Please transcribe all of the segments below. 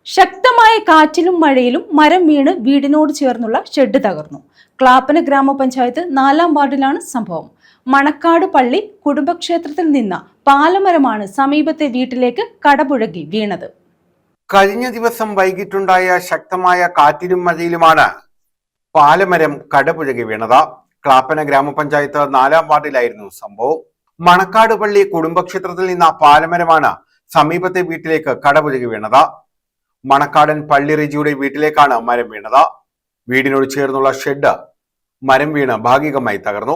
ശക്തമായ കാറ്റിലും മഴയിലും മരം വീണ് വീടിനോട് ചേർന്നുള്ള ഷെഡ് തകർന്നു. ക്ലാപ്പന ഗ്രാമപഞ്ചായത്ത് 4-ാം വാർഡിലാണ് സംഭവം. മണക്കാട് പള്ളി കുടുംബക്ഷേത്രത്തിൽ നിന്ന പാലമരമാണ് സമീപത്തെ വീട്ടിലേക്ക് കടപുഴകി വീണത്. കഴിഞ്ഞ ദിവസം വൈകിട്ടുണ്ടായ ശക്തമായ കാറ്റിലും മഴയിലുമാണ് പാലമരം കടപുഴകി വീണത്. ക്ലാപ്പന ഗ്രാമപഞ്ചായത്ത് 4-ാം വാർഡിലായിരുന്നു സംഭവം. മണക്കാട് പള്ളി കുടുംബക്ഷേത്രത്തിൽ നിന്ന പാലമരമാണ് സമീപത്തെ വീട്ടിലേക്ക് കടപുഴകി വീണത്. മണക്കാടൻ പള്ളി റിജിയുടെ വീട്ടിലേക്കാണ് മരം വീണത്. വീടിനോട് ചേർന്നുള്ള ഷെഡ് മരം വീണ് ഭാഗികമായി തകർന്നു.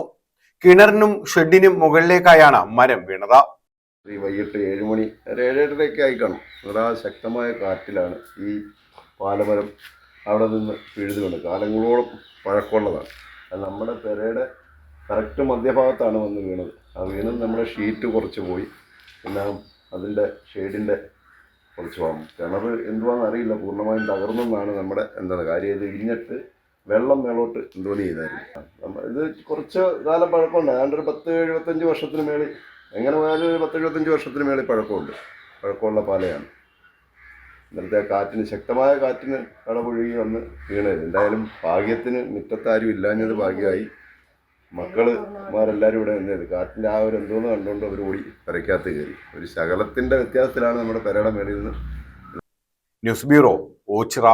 കിണറിനും ഷെഡിനും മുകളിലേക്കായാണ് മരം വീണത്. വൈകിട്ട് 7 മണി 7:30 ആയി കാണും. ശക്തമായ കാറ്റിലാണ് ഈ പാലമരം അവിടെ നിന്ന് വീഴുന്നുണ്ട്. കാലങ്ങളോളം പഴക്കമുള്ളതാണ്. അത് നമ്മുടെ പെരയുടെ കറക്റ്റ് മധ്യഭാഗത്താണ് വന്ന് വീണത്. ആ വീണത് നമ്മുടെ ഷീറ്റ് കുറച്ച് പോയി, പിന്നെ അതിൻ്റെ ഷെയ്ഡിൻ്റെ കുറച്ച് പോകും. കിണർ എന്തുവാന്ന് അറിയില്ല, പൂർണ്ണമായും തകർന്നെന്നാണ് നമ്മുടെ കാര്യം. ഇത് ഇടിഞ്ഞിട്ട് വെള്ളം മേളോട്ട് എന്തോലി ചെയ്തായിരുന്നു. ഇത് കുറച്ച് കാലം പഴക്കമുണ്ട്. ഏതാണ്ട് ഒരു 10-75 വർഷത്തിന് മേളിൽ, എങ്ങനെ പോയാലും ഒരു 10-75 വർഷത്തിന് മേളിൽ പഴക്കമുള്ള പാലയാണ്. ഇന്നലത്തെ കാറ്റിന്, ശക്തമായ കാറ്റിന് കടപുഴകി വന്ന് വീണത്. എന്തായാലും ഭാഗ്യത്തിന് മുറ്റത്താരും ഇല്ലാഞ്ഞത് ഭാഗ്യമായി. മക്കളമാരെല്ലാവരും ഇവിടെ നിന്നത്. കാറ്റിൻ്റെ ആ ഒരു എന്തോന്ന് കണ്ടുകൊണ്ട് അവർ ഓടി പെരയ്ക്കകത്ത് കയറി. ഒരു ശകലത്തിൻ്റെ വ്യത്യാസത്തിലാണ് നമ്മുടെ പെരയുടെ മേളിൽ നിന്ന്. News bureau, Ochira.